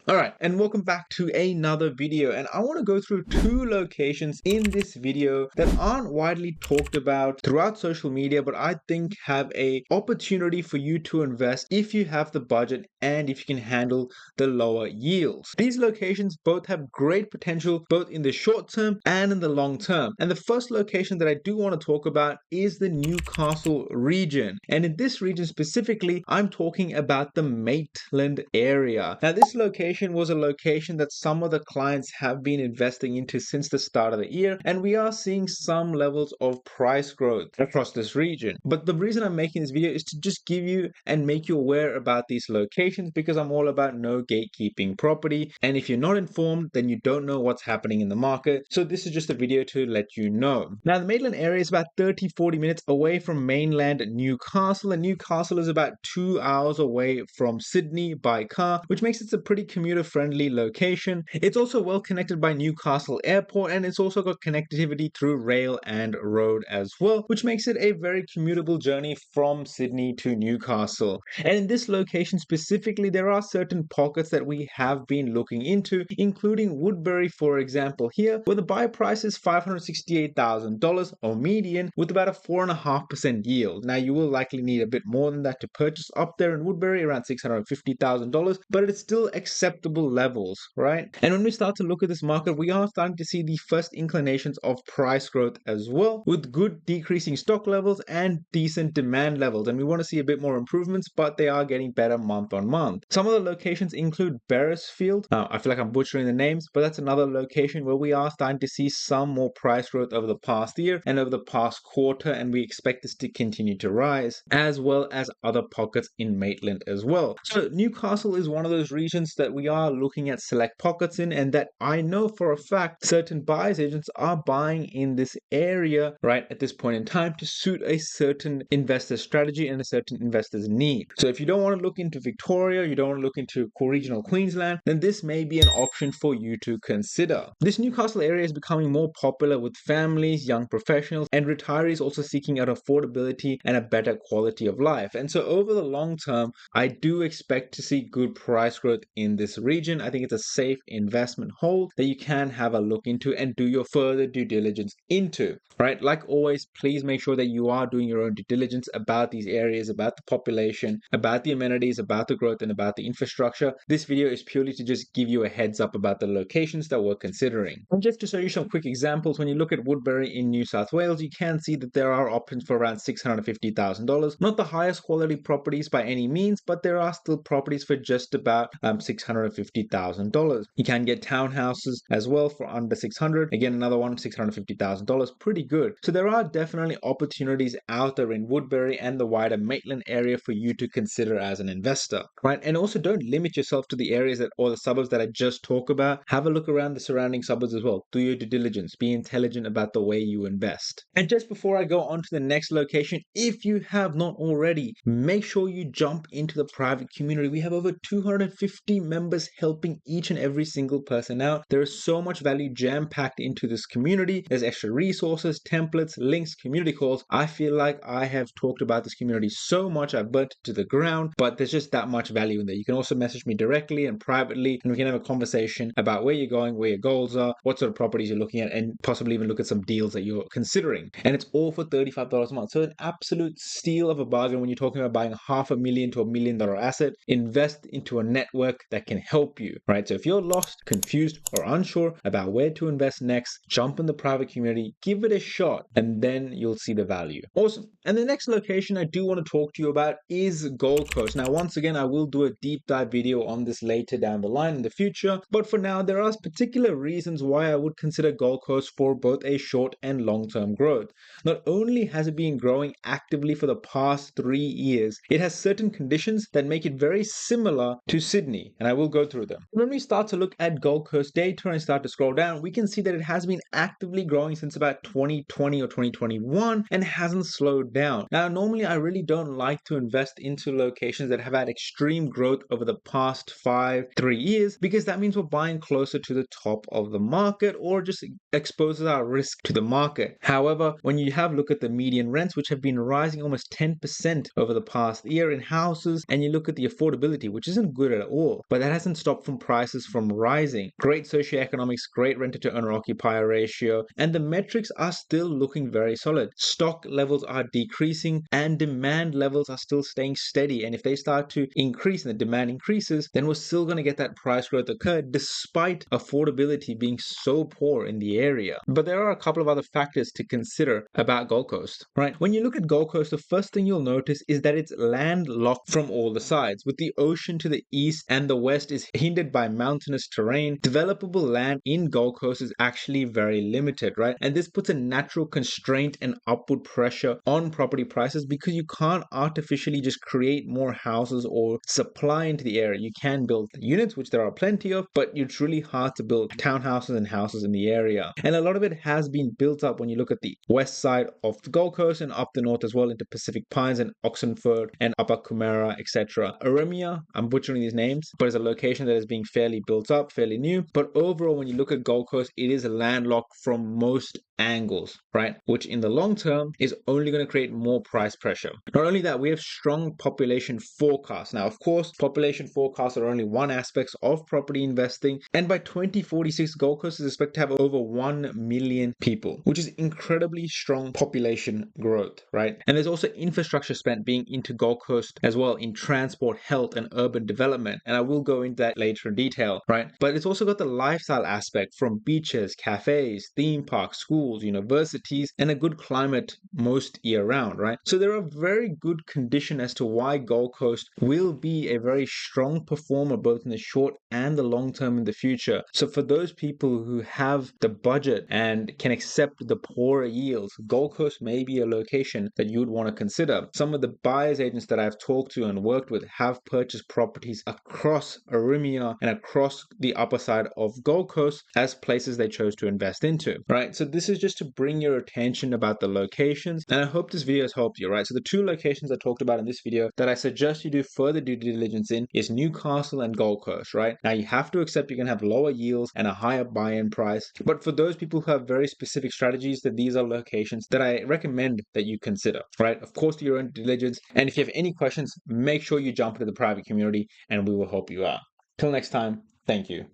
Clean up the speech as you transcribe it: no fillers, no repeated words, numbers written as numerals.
Alright, and welcome back to another video, and I want to go through two locations in this video that aren't widely talked about throughout social media, but I think have a opportunity for you to invest if you have the budget and if you can handle the lower yields. These locations both have great potential both in the short term and in the long term. And the first location that I do want to talk about is the Newcastle region. And in this region specifically, I'm talking about the Maitland area. Now, this location was a location that some of the clients have been investing into since the start of the year, and we are seeing some levels of price growth across this region. But the reason I'm making this video is to just give you and make you aware about these locations, because I'm all about no gatekeeping property, and if you're not informed, then you don't know what's happening in the market. So this is just a video to let you know. Now, the Maitland area is about 30-40 minutes away from mainland Newcastle, and Newcastle is about 2 hours away from Sydney by car, which makes it a pretty commuter-friendly location. It's also well connected by Newcastle Airport, and it's also got connectivity through rail and road as well, which makes it a very commutable journey from Sydney to Newcastle. And in this location specifically, there are certain pockets that we have been looking into, including Woodbury, for example, here, where the buy price is $568,000 or median, with about a 4.5% yield. Now, you will likely need a bit more than that to purchase up there in Woodbury, around $650,000, but it's still acceptable levels, right? And when we start to look at this market, we are starting to see the first inclinations of price growth as well, with good decreasing stock levels and decent demand levels. And we want to see a bit more improvements, but they are getting better month on month. Some of the locations include Beresfield. I feel like I'm butchering the names, but that's another location where we are starting to see some more price growth over the past year and over the past quarter, and we expect this to continue to rise, as well as other pockets in Maitland as well. So Newcastle is one of those regions that we are looking at select pockets in, and that I know for a fact certain buyers agents are buying in this area right at this point in time to suit a certain investor strategy and a certain investor's need. So if you don't want to look into Victoria, you don't want to look into regional Queensland, then this may be an option for you to consider. This Newcastle area is becoming more popular with families, young professionals, and retirees also seeking out affordability and a better quality of life. And so over the long term, I do expect to see good price growth in this region. I think it's a safe investment hold that you can have a look into and do your further due diligence into, right? Like always, please make sure that you are doing your own due diligence about these areas, about the population, about the amenities, about the growth, and about the infrastructure. This video is purely to just give you a heads up about the locations that we're considering. And just to show you some quick examples, when you look at Woodbury in New South Wales, you can see that there are options for around $650,000. Not the highest quality properties by any means, but there are still properties for just about $650,000. You can get townhouses as well for under $600,000. Again, another one, $650,000. Pretty good. So there are definitely opportunities out there in Woodbury and the wider Maitland area for you to consider as an investor, right? And also don't limit yourself to the areas that or the suburbs that I just talked about. Have a look around the surrounding suburbs as well. Do your due diligence. Be intelligent about the way you invest. And just before I go on to the next location, if you have not already, make sure you jump into the private community. We have over 250 members helping each and every single person out. There is so much value jam-packed into this community. There's extra resources, templates, links, community calls. I feel like I have talked about this community so much, I've burnt it to the ground, but there's just that much value in there. You can also message me directly and privately, and we can have a conversation about where you're going, where your goals are, what sort of properties you're looking at, and possibly even look at some deals that you're considering. And it's all for $35 a month. So an absolute steal of a bargain when you're talking about buying $500,000 to $1 million asset. Invest into a network that can help you, right? So if you're lost, confused, or unsure about where to invest next, jump in the private community, give it a shot, and then you'll see the value. Awesome. And the next location I do want to talk to you about is Gold Coast. Now, once again, I will do a deep dive video on this later down the line in the future, but for now, there are particular reasons why I would consider Gold Coast for both a short and long-term growth. Not only has it been growing actively for the past 3 years, it has certain conditions that make it very similar to Sydney, and I will go through them. When we start to look at Gold Coast data and start to scroll down, we can see that it has been actively growing since about 2020 or 2021 and hasn't slowed down. Now, normally I really don't like to invest into locations that have had extreme growth over the past 3 years, because that means we're buying closer to the top of the market or just exposes our risk to the market. However, when you have a look at the median rents, which have been rising almost 10% over the past year in houses, and you look at the affordability, which isn't good at all, but that hasn't stopped from prices from rising. Great socioeconomics, great renter to owner occupier ratio, and the metrics are still looking very solid. Stock levels are decreasing and demand levels are still staying steady. And if they start to increase and the demand increases, then we're still going to get that price growth occur despite affordability being so poor in the area. But there are a couple of other factors to consider about Gold Coast, right? When you look at Gold Coast, the first thing you'll notice is that it's landlocked from all the sides, with the ocean to the east and the west is hindered by mountainous terrain. Developable land in Gold Coast is actually very limited, right? And this puts a natural constraint and upward pressure on property prices because you can't artificially just create more houses or supply into the area. You can build units, which there are plenty of, but it's really hard to build townhouses and houses in the area. And a lot of it has been built up when you look at the west side of the Gold Coast and up the north as well into Pacific Pines and Oxenford and Upper Kumara, etc. Oromia, I'm butchering these names, but it's a location that is being fairly built up, fairly new. But overall, when you look at Gold Coast, it is landlocked from most angles, right? Which in the long term is only going to create more price pressure. Not only that, we have strong population forecasts. Now, of course, population forecasts are only one aspect of property investing. And by 2046, Gold Coast is expected to have over 1 million people, which is incredibly strong population growth, right? And there's also infrastructure spent being into Gold Coast as well in transport, health, and urban development. And I will go into that later in detail, right? But it's also got the lifestyle aspect from beaches, cafes, theme parks, schools, universities, and a good climate most year round, right? So there are very good conditions as to why Gold Coast will be a very strong performer both in the short and the long term in the future. So for those people who have the budget and can accept the poorer yields, Gold Coast may be a location that you would want to consider. Some of the buyers agents that I've talked to and worked with have purchased properties across Oromia and across the upper side of Gold Coast as places they chose to invest into, right? So this is just to bring your attention about the locations, and I hope this video has helped you, right? So the two locations I talked about in this video that I suggest you do further due diligence in is Newcastle and Gold Coast, right? Now you have to accept you're going to have lower yields and a higher buy-in price, but for those people who have very specific strategies, that these are locations that I recommend that you consider, right? Of course, do your own diligence, and if you have any questions, make sure you jump into the private community and we will help you out. Till next time, thank you.